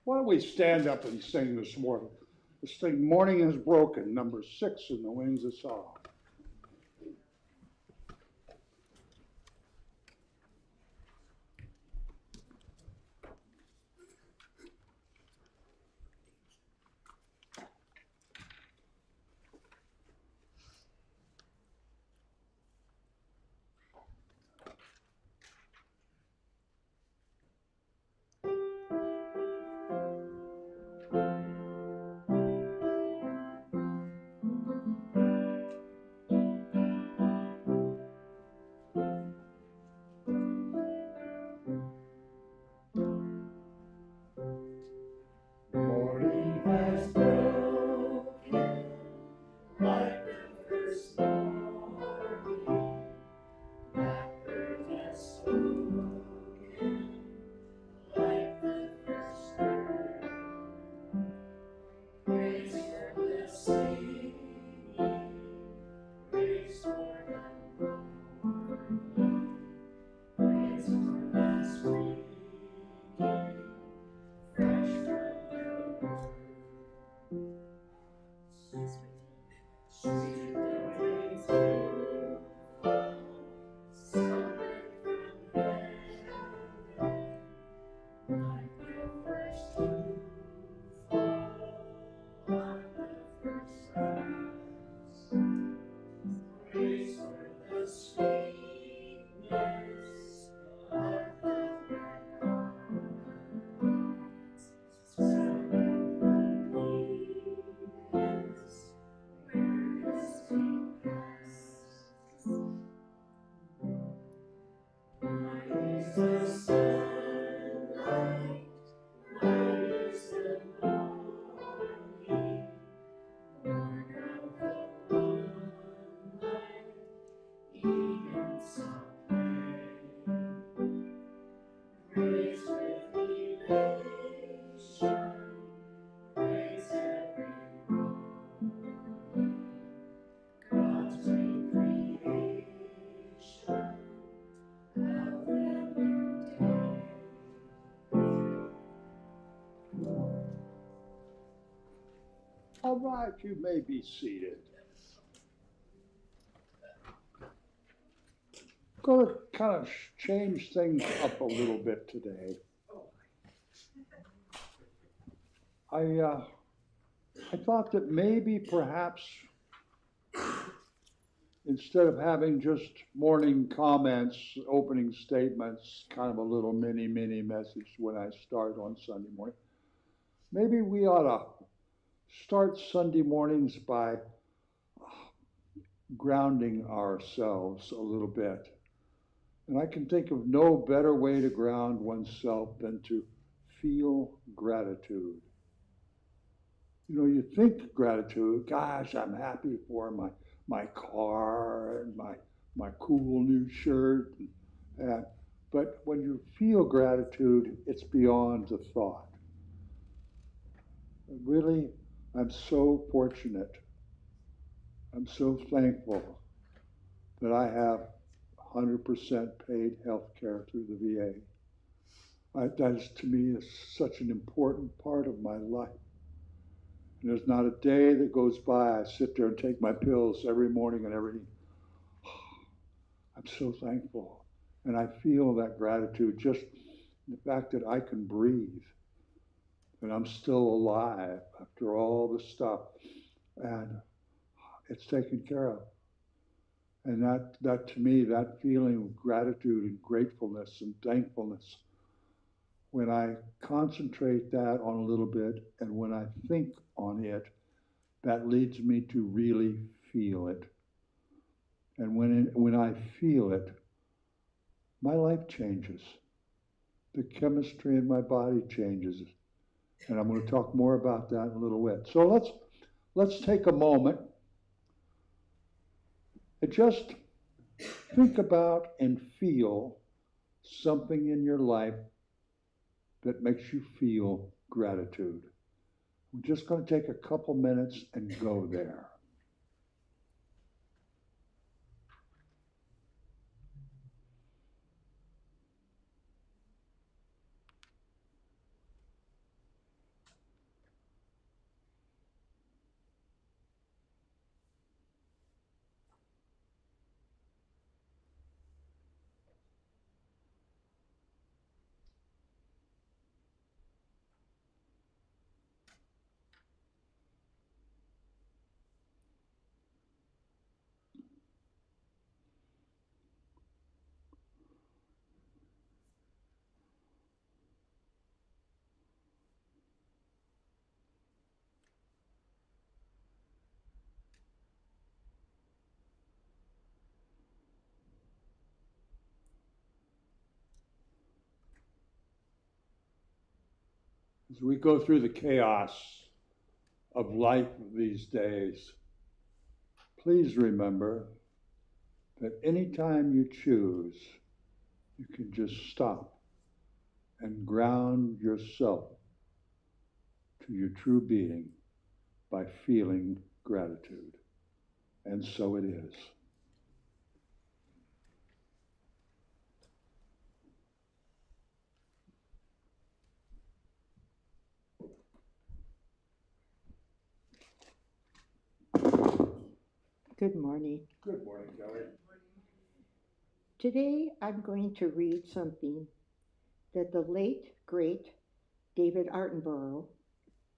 Why don't we stand up and sing this morning? This thing, Morning Is Broken, number 6 in the Wings of Song. All right, you may be seated. Going to kind of change things up a little bit today. I thought that maybe perhaps instead of having just morning comments, opening statements, kind of a little mini message when I start on Sunday morning, maybe we ought to start Sunday mornings by grounding ourselves a little bit. And I can think of no better way to ground oneself than to feel gratitude. You know, you think gratitude, gosh, I'm happy for my car and my cool new shirt. But when you feel gratitude, it's beyond the thought. Really, I'm so fortunate. I'm so thankful that I have 100% paid health care through the VA. That is, to me, is such an important part of my life. And there's not a day that goes by I sit there and take my pills every morning and everything. I'm so thankful. And I feel that gratitude, just the fact that I can breathe, that I'm still alive after all the stuff, and it's taken care of. And that to me, that feeling of gratitude and gratefulness and thankfulness, when I concentrate that on a little bit and when I think on it, that leads me to really feel it. And when I feel it, my life changes. The chemistry in my body changes. And I'm going to talk more about that in a little bit. So let's take a moment and just think about and feel something in your life that makes you feel gratitude. We're just going to take a couple minutes and go there. As we go through the chaos of life these days, please remember that anytime you choose, you can just stop and ground yourself to your true being by feeling gratitude. And so it is. Good morning. Good morning, Kelly. Today I'm going to read something that the late, great David Attenborough,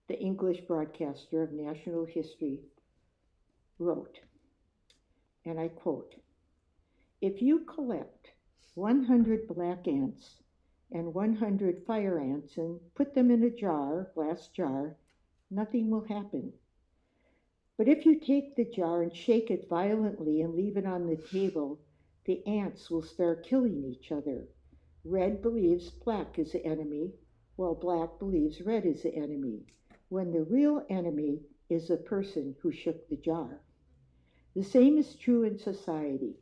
the English broadcaster of national history, wrote. And I quote, "If you collect 100 black ants and 100 fire ants and put them in a jar, glass jar, nothing will happen. But if you take the jar and shake it violently and leave it on the table, the ants will start killing each other. Red believes black is the enemy, while black believes red is the enemy, when the real enemy is the person who shook the jar. The same is true in society.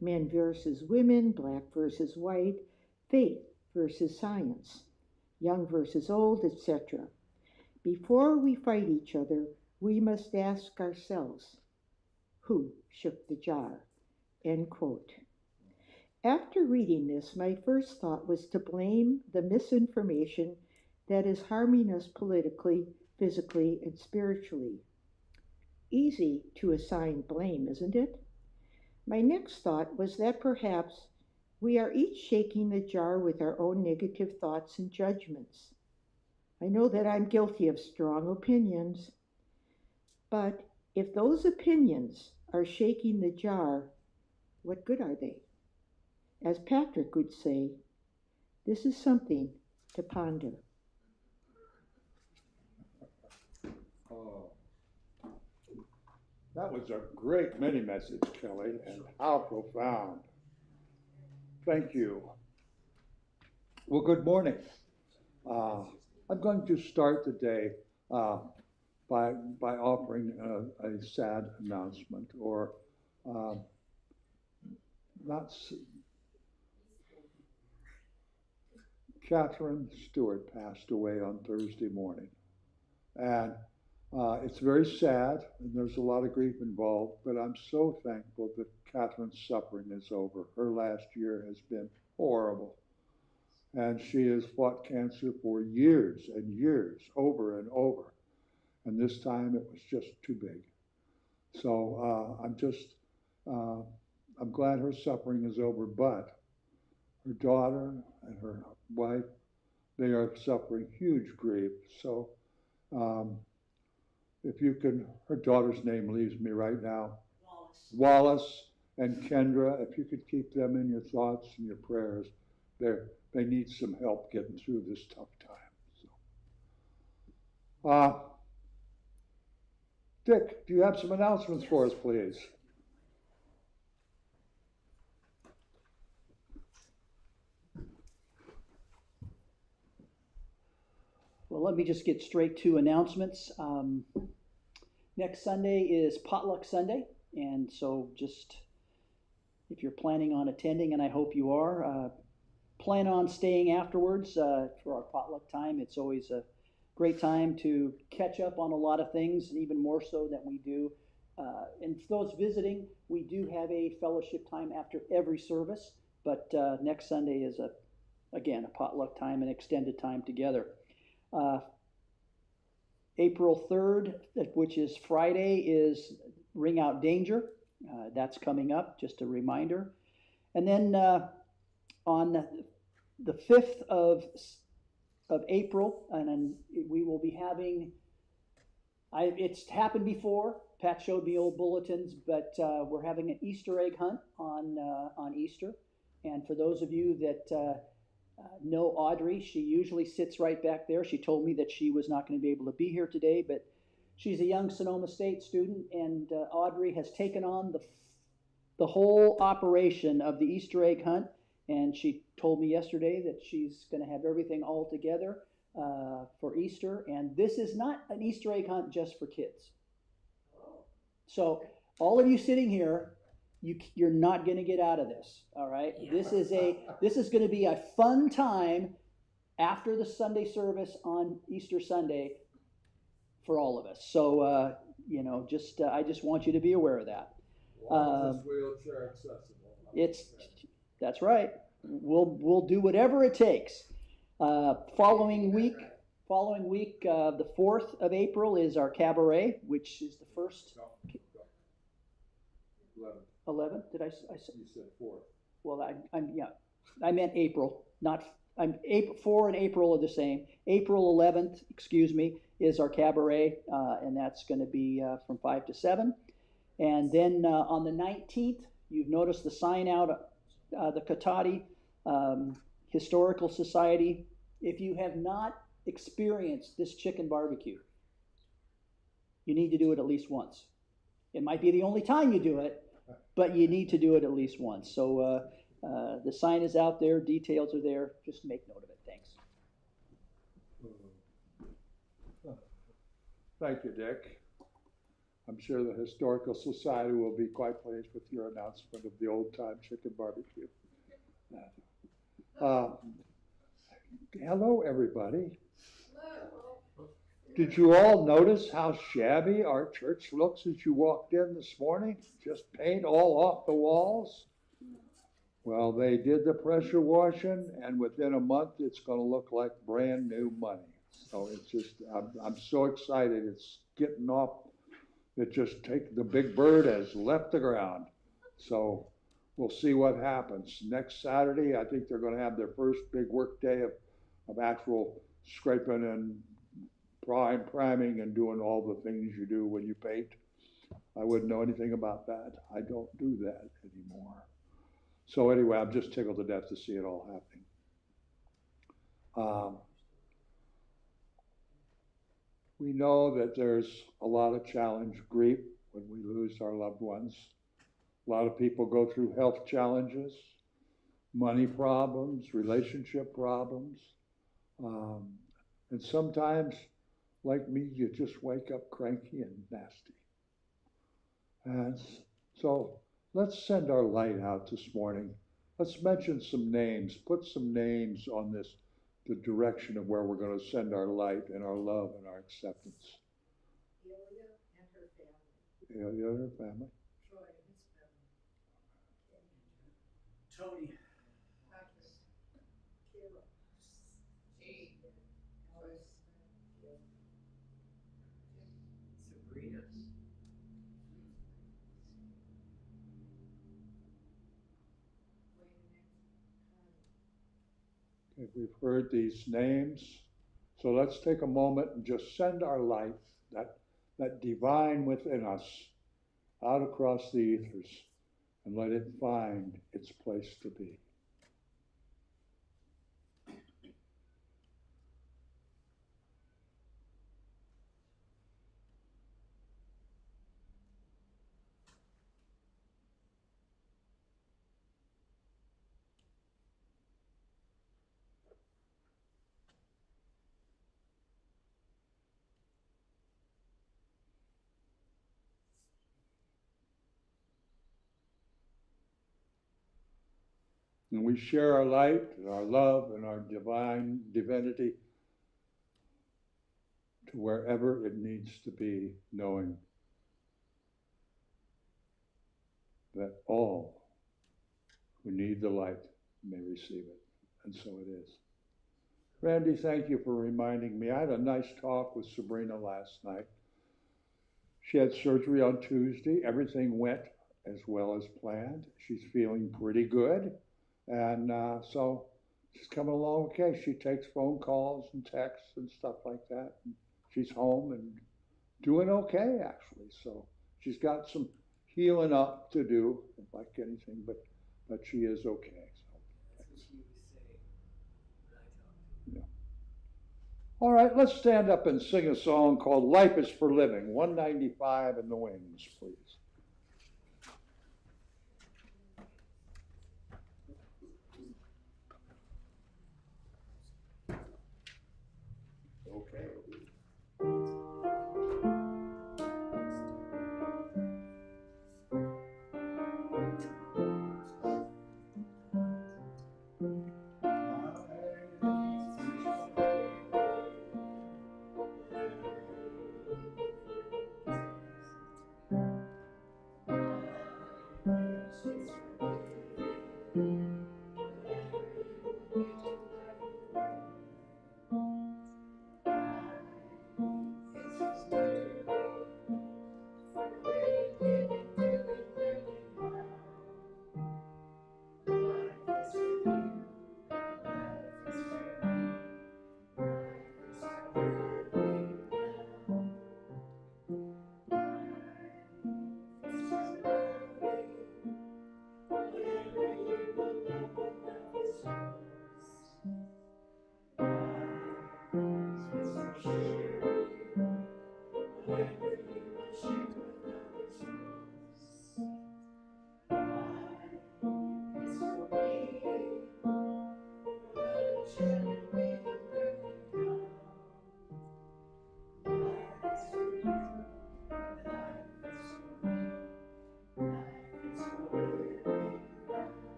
Men versus women, black versus white, faith versus science, young versus old, etc. Before we fight each other, we must ask ourselves, who shook the jar?" End quote. After reading this, my first thought was to blame the misinformation that is harming us politically, physically, and spiritually. Easy to assign blame, isn't it? My next thought was that perhaps we are each shaking the jar with our own negative thoughts and judgments. I know that I'm guilty of strong opinions, but if those opinions are shaking the jar, what good are they? As Patrick would say, this is something to ponder. Oh, that was a great mini message, Kelly, and how profound. Thank you. Well, good morning. I'm going to start the day by offering a sad announcement, or not. Catherine Stewart passed away on Thursday morning, and it's very sad, and there's a lot of grief involved. But I'm so thankful that Catherine's suffering is over. Her last year has been horrible. And she has fought cancer for years and years, over and over. And this time it was just too big. So I'm glad her suffering is over, but her daughter and her wife, they are suffering huge grief. So if you can, her daughter's name leaves me right now. Wallace and Kendra, if you could keep them in your thoughts and your prayers, they need some help getting through this tough time. So, Dick, do you have some announcements for us, please? Well, let me just get straight to announcements. Next Sunday is Potluck Sunday, and so just if you're planning on attending, and I hope you are, plan on staying afterwards for our potluck time. It's always a great time to catch up on a lot of things, and even more so than we do. And for those visiting, we do have a fellowship time after every service, but next Sunday is, again, a potluck time and extended time together. April 3rd, which is Friday, is Ring Out Danger. That's coming up, just a reminder. And then on the 5th of April, and then we will be having, it's happened before, Pat showed me old bulletins, but we're having an Easter egg hunt on Easter. And for those of you that know Audrey, she usually sits right back there. She told me that she was not going to be able to be here today, but she's a young Sonoma State student, and Audrey has taken on the whole operation of the Easter egg hunt, and she told me yesterday that she's going to have everything all together for Easter, and this is not an Easter egg hunt just for kids. So all of you sitting here, you're not going to get out of this. All right, this is going to be a fun time after the Sunday service on Easter Sunday for all of us. So I just want you to be aware of that. It's wheelchair accessible. That's right. We'll do whatever it takes. Following week, the 4th of April is our cabaret, which is the first. 11. Did I say? You said 4th. Well, I meant April. April 4 and April are the same. April 11th, is our cabaret, and that's going to be from 5 to 7. And then on the 19th, you've noticed the sign out, the McCarty Historical Society. If you have not experienced this chicken barbecue, you need to do it at least once. It might be the only time you do it, but you need to do it at least once. So the sign is out there, details are there. Just make note of it. Thanks. Thank you, Dick. I'm sure the Historical Society will be quite pleased with your announcement of the old-time chicken barbecue. Hello, everybody. Did you all notice how shabby our church looks as you walked in this morning? Just paint all off the walls? Well, they did the pressure washing, and within a month, it's going to look like brand new money. So it's just, I'm so excited. It's getting off. It just the big bird has left the ground. So we'll see what happens. Next Saturday, I think they're going to have their first big work day of actual scraping and priming and doing all the things you do when you paint. I wouldn't know anything about that. I don't do that anymore. So anyway, I'm just tickled to death to see it all happening. We know that there's a lot of challenge, grief when we lose our loved ones. A lot of people go through health challenges, money problems, relationship problems. And sometimes, like me, you just wake up cranky and nasty. And so let's send our light out this morning. Let's mention some names, put some names on this, the direction of where we're going to send our light and our love and our acceptance. Ilya and her family. Ilya and her family. Troy and his family. Tony. Marcus. Kira. Jade. Alice. Sabrena. Okay, we've heard these names. So let's take a moment and just send our light, that divine within us, out across the ethers and let it find its place to be. And we share our light and our love and our divine divinity to wherever it needs to be, knowing that all who need the light may receive it. And so it is. Randy, thank you for reminding me. I had a nice talk with Sabrena last night. She had surgery on Tuesday. Everything went as well as planned. She's feeling pretty good. And so she's coming along okay. She takes phone calls and texts and stuff like that. And she's home and doing okay, actually. So she's got some healing up to do, like anything, but she is okay. So That's what she was saying when I talked to her. yeah. All right, let's stand up and sing a song called Life is for Living, 195 in the Wings, please.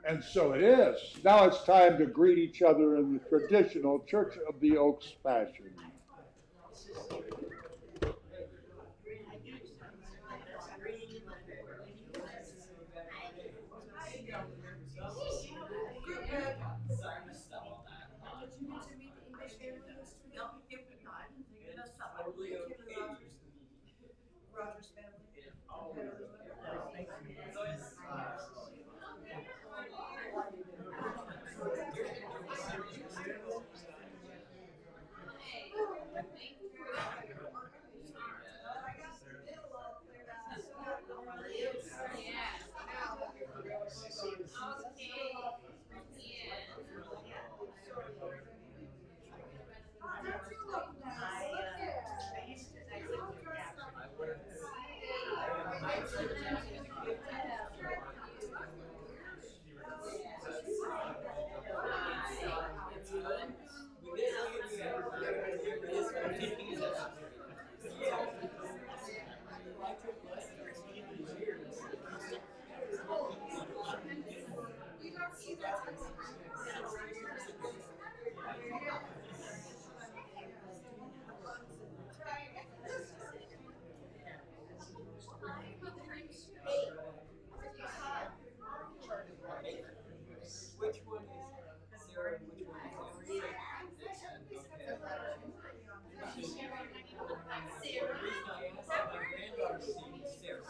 And so it is. Now it's time to greet each other in the traditional Church of the Oaks fashion. Roger's family. Which one is Sarah and which one is Sarah? The reason I asked that, my granddaughter's name is Sarah.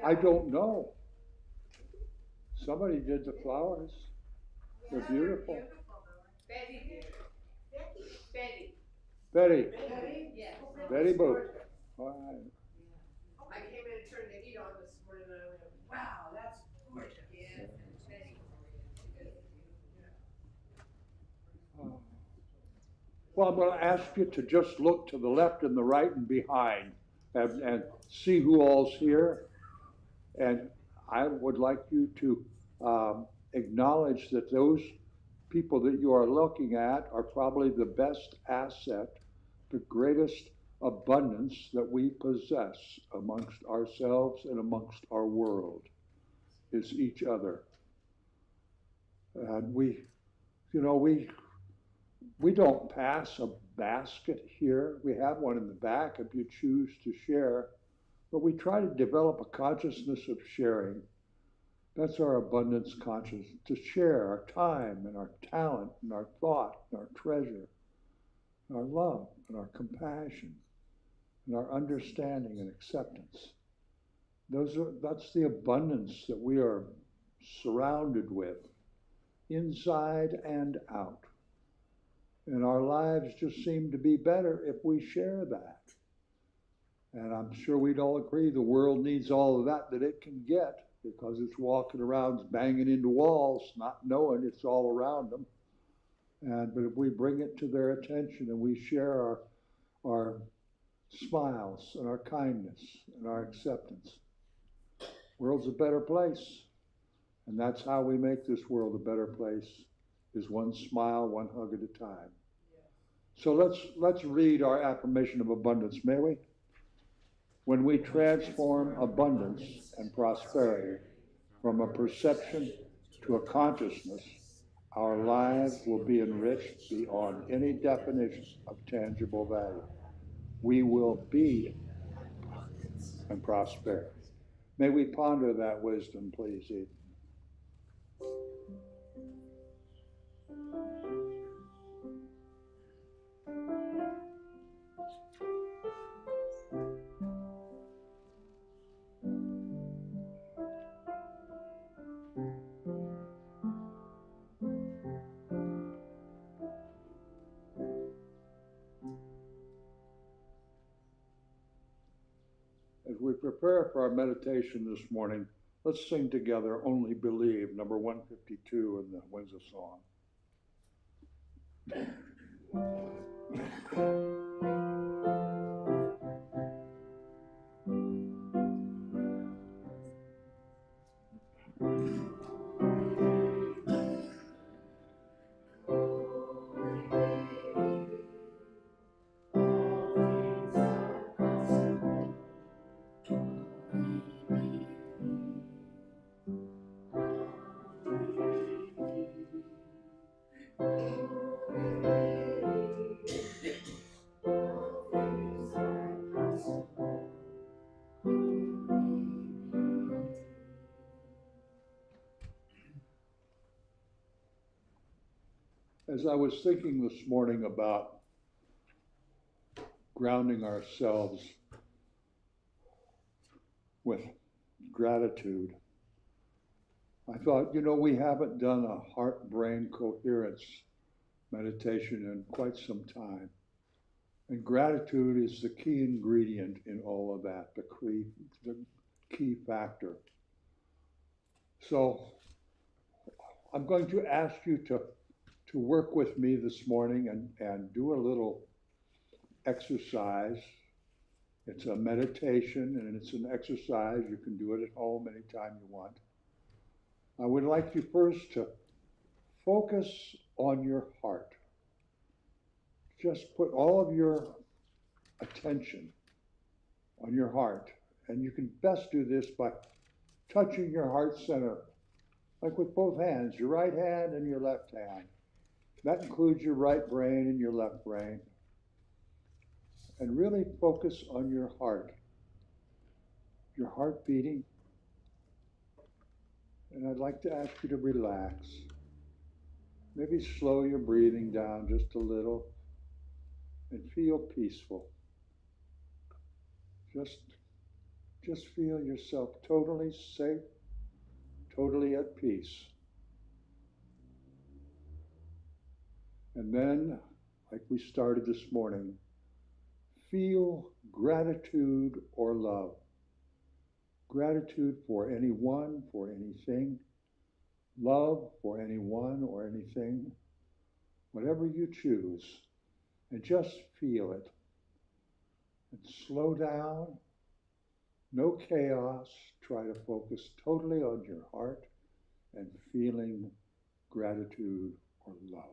I don't know. Somebody did the flowers. They're beautiful. Betty. Betty Booth. All right. I came in and turned the heat on this morning and I went, wow, that's gorgeous. Yeah. Well, I'm going to ask you to just look to the left and the right and behind and see who all's here. And I would like you to acknowledge that those people that you are looking at are probably the best asset, the greatest abundance that we possess amongst ourselves and amongst our world is each other. And we don't pass a basket here. We have one in the back if you choose to share. But we try to develop a consciousness of sharing. That's our abundance consciousness, to share our time and our talent and our thought and our treasure, and our love and our compassion and our understanding and acceptance. That's the abundance that we are surrounded with, inside and out. And our lives just seem to be better if we share that. And I'm sure we'd all agree the world needs all of that it can get, because it's walking around banging into walls, not knowing it's all around them. But if we bring it to their attention and we share our smiles and our kindness and our acceptance, the world's a better place. And that's how we make this world a better place, is one smile, one hug at a time. So let's read our affirmation of abundance, may we? When we transform abundance and prosperity from a perception to a consciousness, our lives will be enriched beyond any definition of tangible value. We will be in prosperity. May we ponder that wisdom, please, Eden. As we prepare for our meditation this morning, let's sing together Only Believe, number 152 in the Windsor Song. As I was thinking this morning about grounding ourselves with gratitude, I thought, we haven't done a heart-brain coherence meditation in quite some time. And gratitude is the key ingredient in all of that, the key factor. So I'm going to ask you to work with me this morning and do a little exercise. It's a meditation and it's an exercise. You can do it at home anytime you want. I would like you first to focus on your heart. Just put all of your attention on your heart. And you can best do this by touching your heart center, like with both hands, your right hand and your left hand. That includes your right brain and your left brain. And really focus on your heart beating. And I'd like to ask you to relax. Maybe slow your breathing down just a little and feel peaceful. Just feel yourself totally safe, totally at peace. And then, like we started this morning, feel gratitude or love. Gratitude for anyone, for anything. Love for anyone or anything. Whatever you choose. And just feel it. And slow down. No chaos. Try to focus totally on your heart and feeling gratitude or love.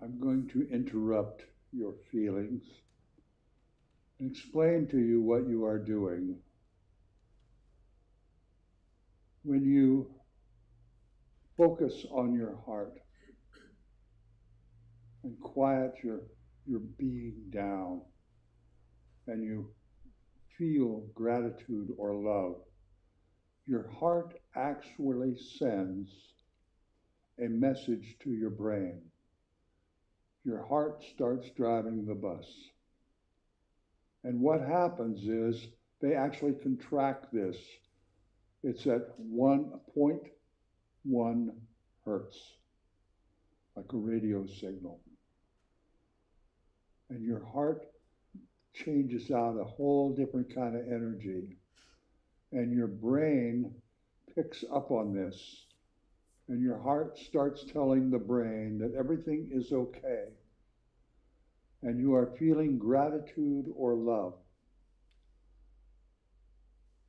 I'm going to interrupt your feelings and explain to you what you are doing. When you focus on your heart and quiet your being down, and you feel gratitude or love, your heart actually sends a message to your brain. Your heart starts driving the bus. And what happens is they actually contract this. It's at 1.1 hertz, like a radio signal. And your heart changes out a whole different kind of energy. And your brain picks up on this. And your heart starts telling the brain that everything is okay. And you are feeling gratitude or love.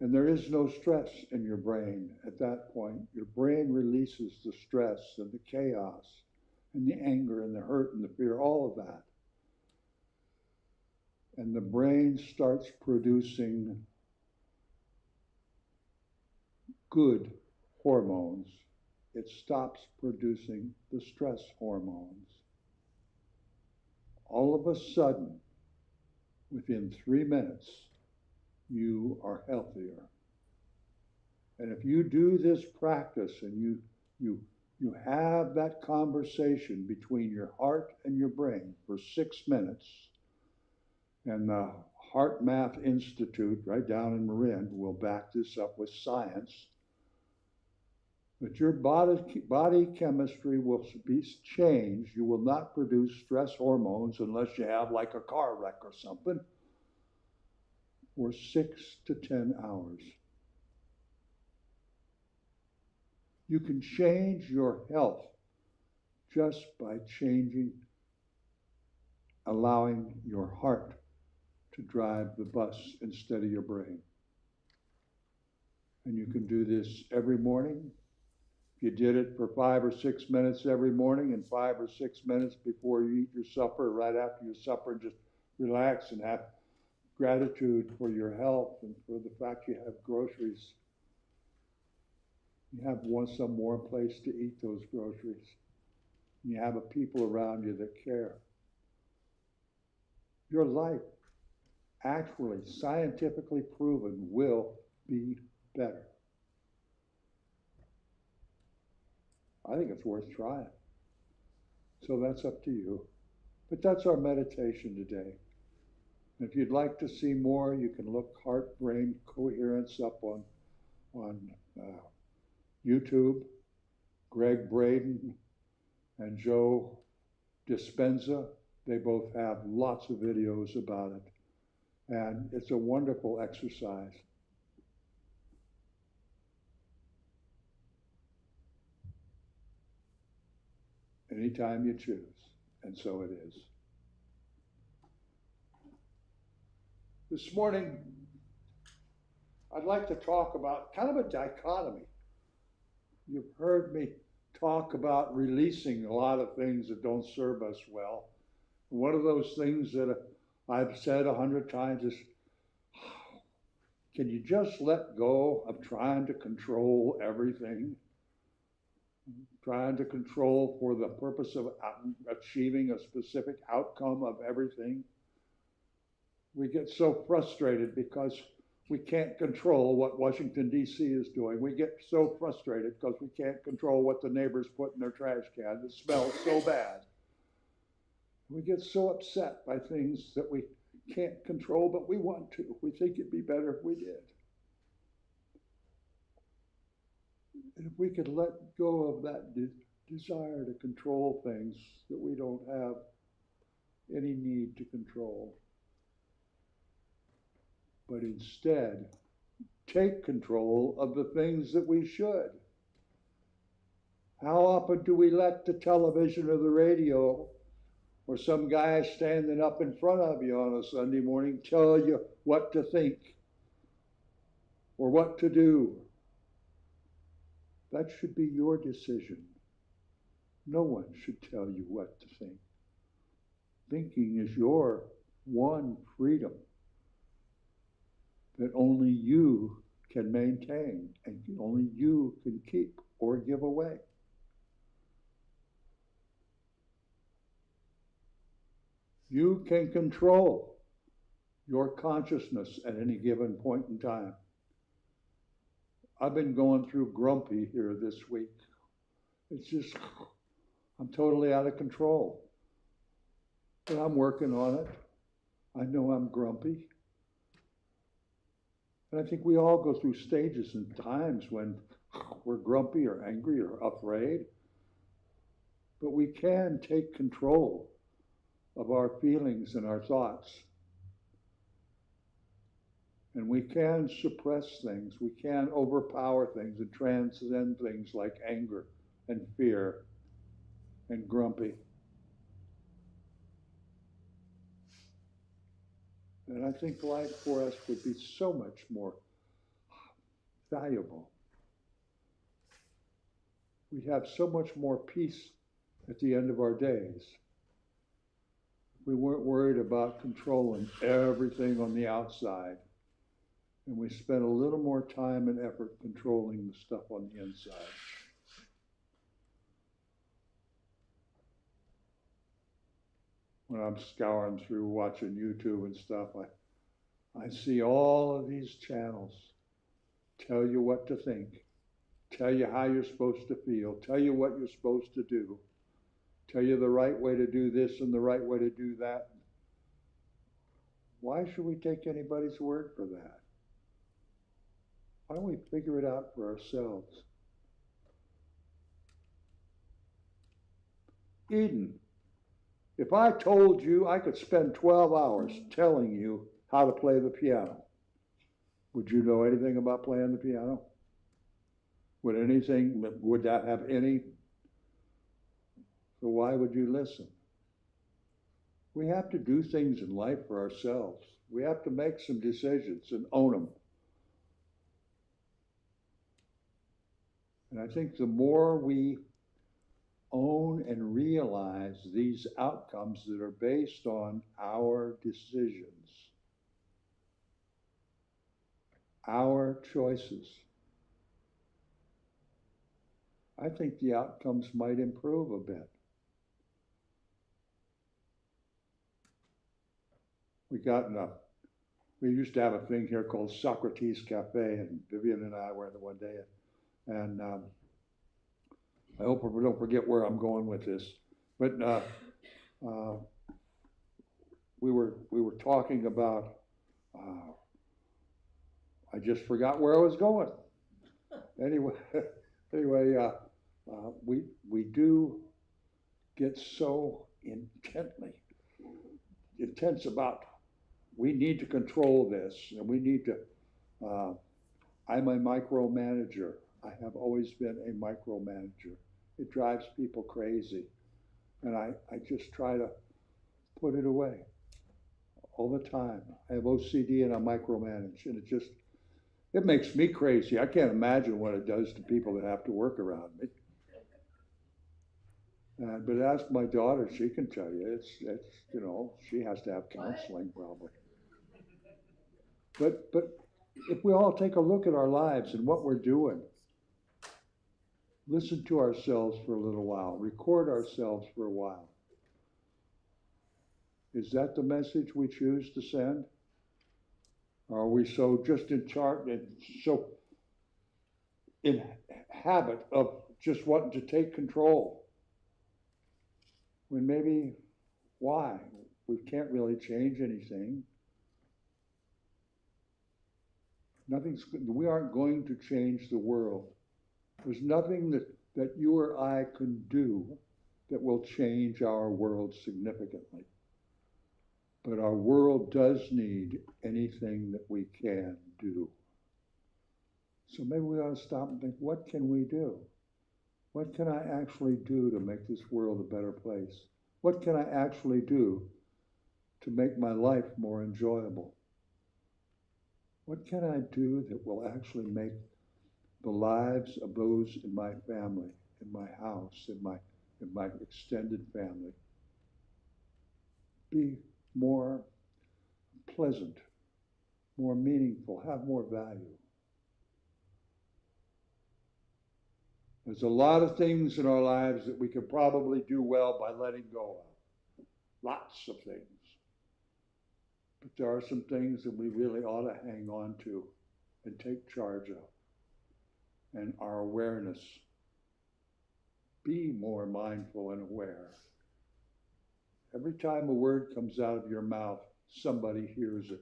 And there is no stress in your brain at that point. Your brain releases the stress and the chaos and the anger and the hurt and the fear, all of that. And the brain starts producing good hormones. It stops producing the stress hormones. All of a sudden, within 3 minutes, you are healthier. And if you do this practice and you have that conversation between your heart and your brain for 6 minutes, and the Heart Math Institute right down in Marin will back this up with science, that your body chemistry will be changed. You will not produce stress hormones unless you have like a car wreck or something, for 6 to 10 hours. You can change your health just by allowing your heart to drive the bus instead of your brain. And you can do this every morning. If you did it for 5 or 6 minutes every morning and 5 or 6 minutes before you eat your supper, right after your supper, just relax and have gratitude for your health and for the fact you have groceries. You have some more place to eat those groceries. You have people around you that care. Your life, actually scientifically proven, will be better. I think it's worth trying. So that's up to you. But that's our meditation today. If you'd like to see more, you can look Heart-Brain Coherence up on YouTube. Greg Braden and Joe Dispenza, they both have lots of videos about it. And it's a wonderful exercise. Anytime you choose, and so it is. This morning, I'd like to talk about kind of a dichotomy. You've heard me talk about releasing a lot of things that don't serve us well. One of those things that I've said 100 times is, can you just let go of trying to control everything? Trying to control for the purpose of achieving a specific outcome of everything. We get so frustrated because we can't control what Washington, D.C. is doing. We get so frustrated because we can't control what the neighbors put in their trash can. It smells so bad. We get so upset by things that we can't control, but we want to. We think it'd be better if we did. And if we could let go of that desire to control things that we don't have any need to control, but instead take control of the things that we should. How often do we let the television or the radio or some guy standing up in front of you on a Sunday morning tell you what to think or what to do? That should be your decision. No one should tell you what to think Thinking is your one freedom that only you can maintain and only you can keep or give away. You can control your consciousness at any given point in time. I've been going through grumpy here this week. It's just, I'm totally out of control. But I'm working on it. I know I'm grumpy. And I think we all go through stages and times when we're grumpy or angry or afraid. But we can take control of our feelings and our thoughts. And we can suppress things. We can overpower things and transcend things like anger and fear and grumpy. And I think life for us would be so much more valuable. We'd have so much more peace at the end of our days. We weren't worried about controlling everything on the outside. And we spent a little more time and effort controlling the stuff on the inside. When I'm scouring through watching YouTube and stuff, I see all of these channels tell you what to think, tell you how you're supposed to feel, tell you what you're supposed to do, tell you the right way to do this and the right way to do that. Why should we take anybody's word for that? Why don't we figure it out for ourselves? Eden, if I told you I could spend 12 hours telling you how to play the piano, would you know anything about playing the piano? Would that have any? So why would you listen? We have to do things in life for ourselves. We have to make some decisions and own them. And I think the more we own and realize these outcomes that are based on our decisions, our choices, I think the outcomes might improve a bit. We used to have a thing here called Socrates Cafe, and Vivian and I were there one day, and I hope we don't forget where I'm going with this. But we were talking about. I just forgot where I was going. Anyway, we do get so intense about. We need to control this, and we need to. I'm a micromanager. I have always been a micromanager. It drives people crazy. And I just try to put it away all the time. I have OCD and I micromanage. And it makes me crazy. I can't imagine what it does to people that have to work around me. But ask my daughter, she can tell you. It's she has to have counseling probably. But if we all take a look at our lives and what we're doing, listen to ourselves for a little while, record ourselves for a while. Is that the message we choose to send? Or are we so just in charge and so in habit of just wanting to take control? When maybe, why? We can't really change anything. We aren't going to change the world. There's nothing that you or I can do that will change our world significantly. But our world does need anything that we can do. So maybe we ought to stop and think, what can we do? What can I actually do to make this world a better place? What can I actually do to make my life more enjoyable? What can I do that will actually make the lives of those in my family, in my house, in my extended family, be more pleasant, more meaningful, have more value. There's a lot of things in our lives that we could probably do well by letting go of. Lots of things. But there are some things that we really ought to hang on to and take charge of. And our awareness. Be more mindful and aware. Every time a word comes out of your mouth, somebody hears it.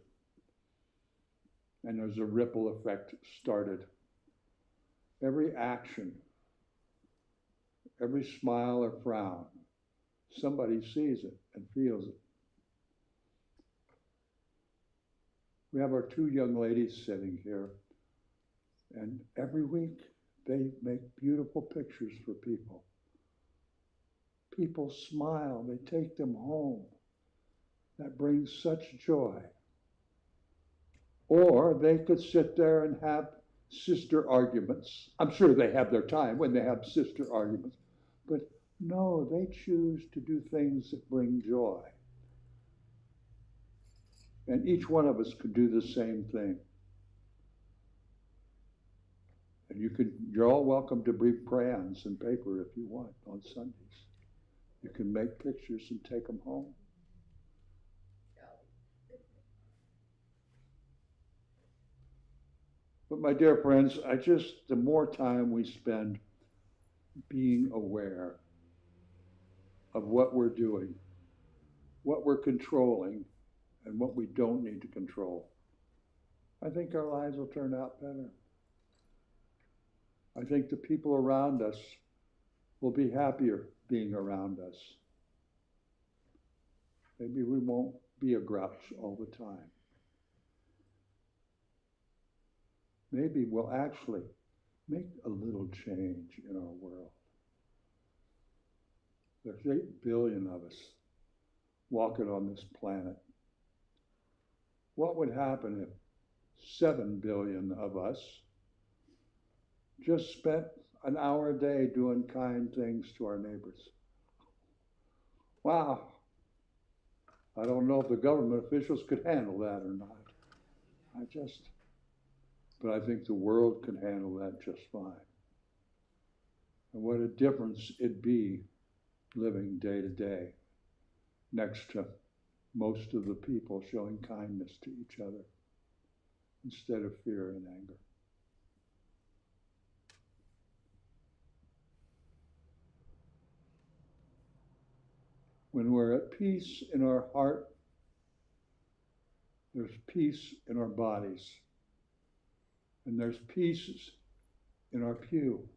And there's a ripple effect started. Every action, every smile or frown, somebody sees it and feels it. We have our two young ladies sitting here, and every week they make beautiful pictures for people. People smile, they take them home. That brings such joy. Or they could sit there and have sister arguments. I'm sure they have their time when they have sister arguments. But no, they choose to do things that bring joy. And each one of us could do the same thing. And you're all welcome to bring crayons and paper if you want on Sundays. You can make pictures and take them home. But my dear friends, the more time we spend being aware of what we're doing, what we're controlling, and what we don't need to control, I think our lives will turn out better. I think the people around us will be happier being around us. Maybe we won't be a grouch all the time. Maybe we'll actually make a little change in our world. There's 8 billion of us walking on this planet. What would happen if 7 billion of us just spent an hour a day doing kind things to our neighbors? Wow. I don't know if the government officials could handle that or not. But I think the world can handle that just fine. And what a difference it'd be living day to day next to most of the people showing kindness to each other instead of fear and anger. When we're at peace in our heart, there's peace in our bodies. And there's peace in our pew.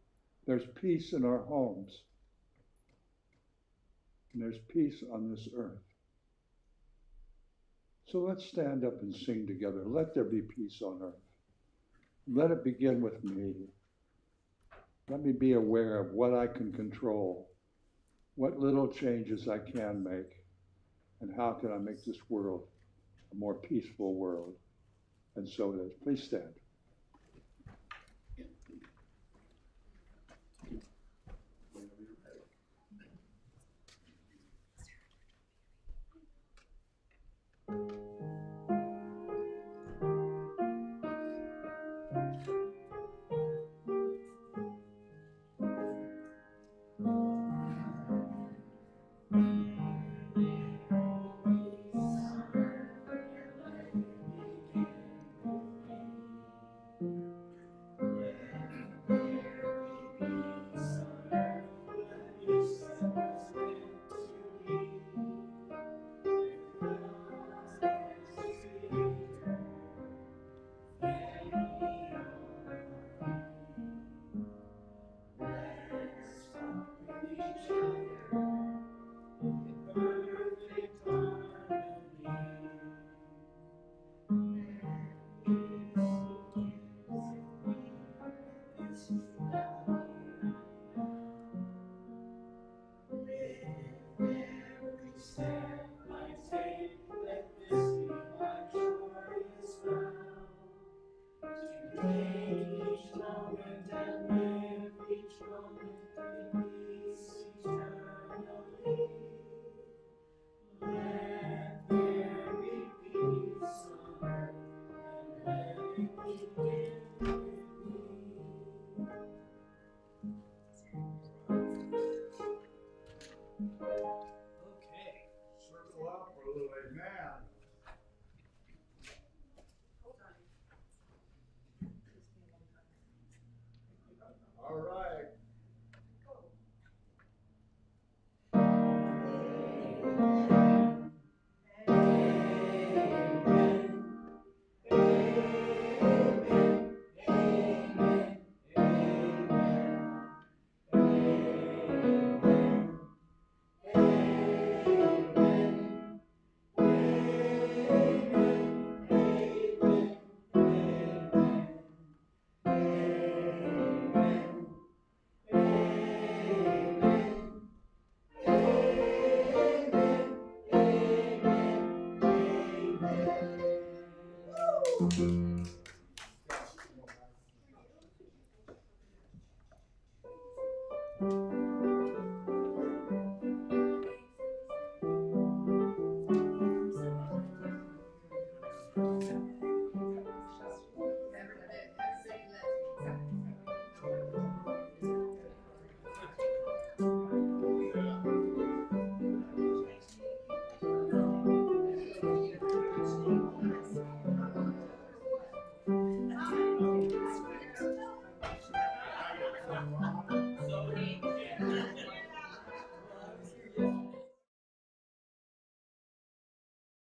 There's peace in our homes. And there's peace on this earth. So let's stand up and sing together. Let there be peace on earth. Let it begin with me. Let me be aware of what I can control, what little changes I can make, and how can I make this world a more peaceful world. And so it is. Please stand.